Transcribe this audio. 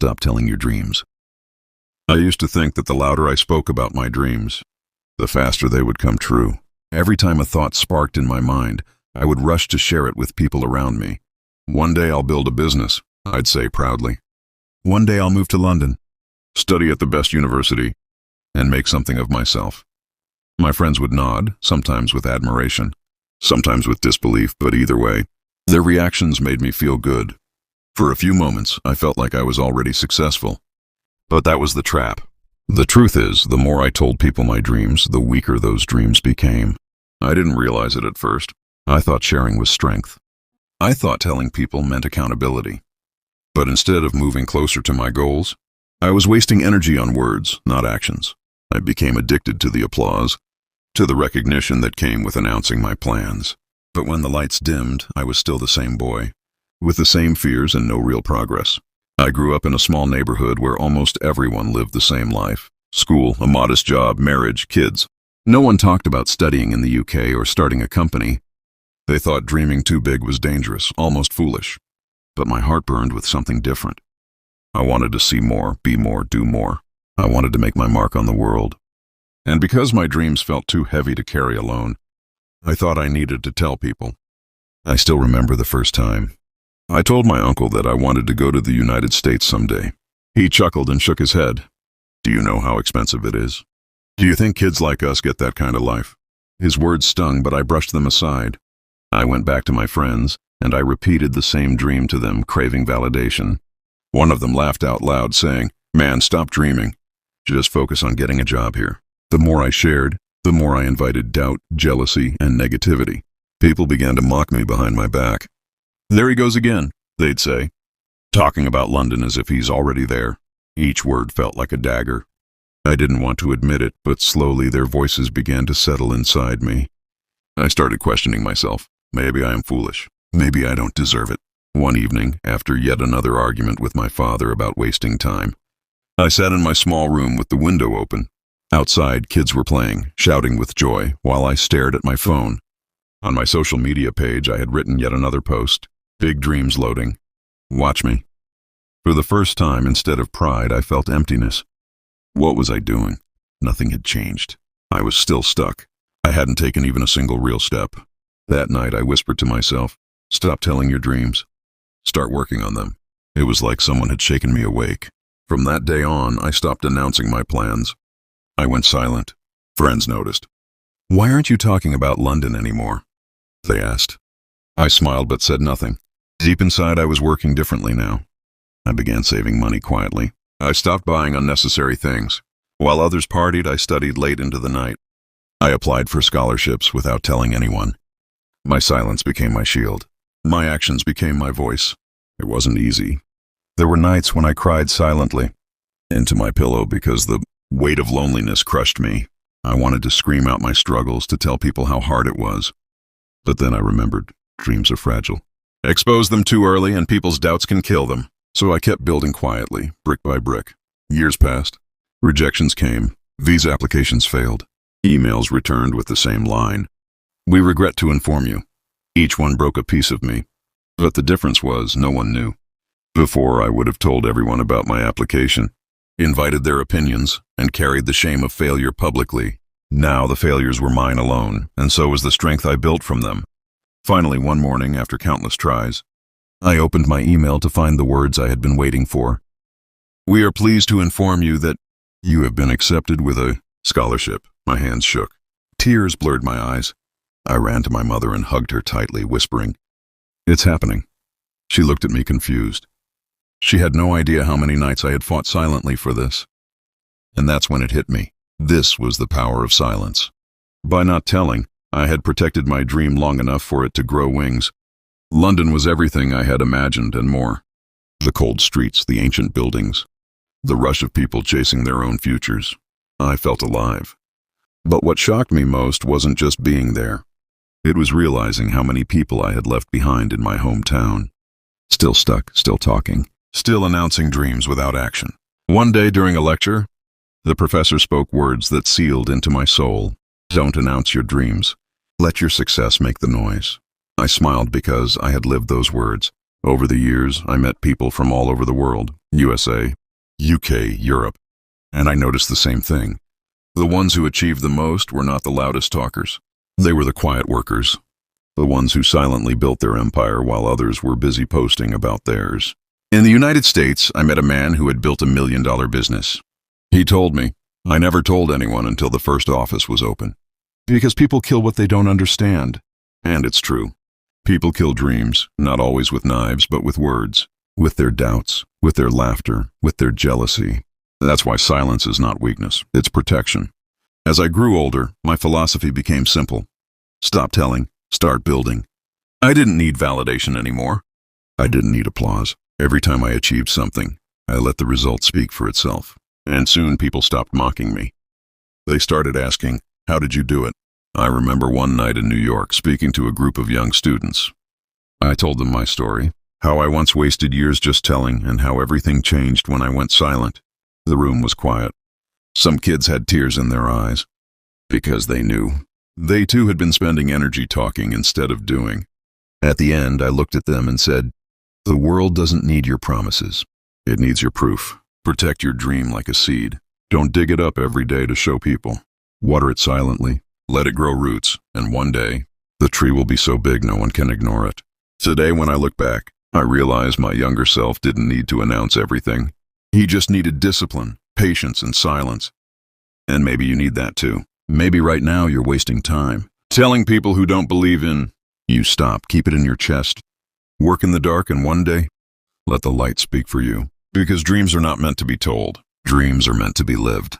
stop telling your dreams. I used to think that the louder I spoke about my dreams, the faster they would come true. Every time a thought sparked in my mind, I would rush to share it with people around me. One day I'll build a business, I'd say proudly. One day I'll move to London, study at the best university, and make something of myself. My friends would nod, sometimes with admiration, sometimes with disbelief, but either way, their reactions made me feel good. For a few moments, I felt like I was already successful. But that was the trap. The truth is, the more I told people my dreams, the weaker those dreams became. I didn't realize it at first. I thought sharing was strength. I thought telling people meant accountability. But instead of moving closer to my goals, I was wasting energy on words, not actions. I became addicted to the applause, to the recognition that came with announcing my plans. But when the lights dimmed, I was still the same boy, with the same fears and no real progress. I grew up in a small neighborhood where almost everyone lived the same life. School, a modest job, marriage, kids. No one talked about studying in the UK or starting a company. They thought dreaming too big was dangerous, almost foolish. But my heart burned with something different. I wanted to see more, be more, do more. I wanted to make my mark on the world. And because my dreams felt too heavy to carry alone, I thought I needed to tell people. I still remember the first time. I told my uncle that I wanted to go to the United States someday. He chuckled and shook his head. Do you know how expensive it is? Do you think kids like us get that kind of life? His words stung, but I brushed them aside. I went back to my friends, and I repeated the same dream to them, craving validation. One of them laughed out loud, saying, "Man, stop dreaming. Just focus on getting a job here." The more I shared, the more I invited doubt, jealousy, and negativity. People began to mock me behind my back. "There he goes again," they'd say, talking about London as if he's already there. Each word felt like a dagger. I didn't want to admit it, but slowly their voices began to settle inside me. I started questioning myself. Maybe I am foolish. Maybe I don't deserve it. One evening, after yet another argument with my father about wasting time, I sat in my small room with the window open. Outside, kids were playing, shouting with joy, while I stared at my phone. On my social media page, I had written yet another post. Big dreams loading. Watch me. For the first time, instead of pride, I felt emptiness. What was I doing? Nothing had changed. I was still stuck. I hadn't taken even a single real step. That night, I whispered to myself, "Stop telling your dreams. Start working on them." It was like someone had shaken me awake. From that day on, I stopped announcing my plans. I went silent. Friends noticed. "Why aren't you talking about London anymore?" they asked. I smiled but said nothing. Deep inside, I was working differently now. I began saving money quietly. I stopped buying unnecessary things. While others partied, I studied late into the night. I applied for scholarships without telling anyone. My silence became my shield. My actions became my voice. It wasn't easy. There were nights when I cried silently into my pillow because the weight of loneliness crushed me. I wanted to scream out my struggles, to tell people how hard it was. But then I remembered, dreams are fragile. Expose them too early and people's doubts can kill them. So I kept building quietly, brick by brick. Years passed. Rejections came. Visa applications failed. Emails returned with the same line. "We regret to inform you." Each one broke a piece of me. But the difference was no one knew. Before, I would have told everyone about my application, invited their opinions, and carried the shame of failure publicly. Now the failures were mine alone, and so was the strength I built from them. Finally, one morning, after countless tries, I opened my email to find the words I had been waiting for. "We are pleased to inform you that you have been accepted with a scholarship." My hands shook. Tears blurred my eyes. I ran to my mother and hugged her tightly, whispering, "It's happening." She looked at me confused. She had no idea how many nights I had fought silently for this. And that's when it hit me. This was the power of silence. By not telling, I had protected my dream long enough for it to grow wings. London was everything I had imagined and more. The cold streets, the ancient buildings, the rush of people chasing their own futures. I felt alive. But what shocked me most wasn't just being there. It was realizing how many people I had left behind in my hometown. Still stuck, still talking, still announcing dreams without action. One day during a lecture, the professor spoke words that sealed into my soul. "Don't announce your dreams. Let your success make the noise." I smiled because I had lived those words. Over the years, I met people from all over the world, USA, UK, Europe, and I noticed the same thing. The ones who achieved the most were not the loudest talkers. They were the quiet workers, the ones who silently built their empire while others were busy posting about theirs. In the United States, I met a man who had built $1 million business. He told me, "I never told anyone until the first office was open. Because people kill what they don't understand." And it's true. People kill dreams, not always with knives, but with words, with their doubts, with their laughter, with their jealousy. That's why silence is not weakness, it's protection. As I grew older, my philosophy became simple. Stop telling, start building. I didn't need validation anymore. I didn't need applause. Every time I achieved something, I let the result speak for itself. And soon people stopped mocking me. They started asking, "How did you do it?" I remember one night in New York speaking to a group of young students. I told them my story, how I once wasted years just telling, and how everything changed when I went silent. The room was quiet. Some kids had tears in their eyes, because they knew. They too had been spending energy talking instead of doing. At the end, I looked at them and said, "The world doesn't need your promises. It needs your proof. Protect your dream like a seed. Don't dig it up every day to show people. Water it silently. Let it grow roots, and one day, the tree will be so big no one can ignore it." Today, when I look back, I realize my younger self didn't need to announce everything. He just needed discipline, patience, and silence. And maybe you need that too. Maybe right now you're wasting time telling people who don't believe in you. Stop, keep it in your chest. Work in the dark, and one day, let the light speak for you. Because dreams are not meant to be told. Dreams are meant to be lived.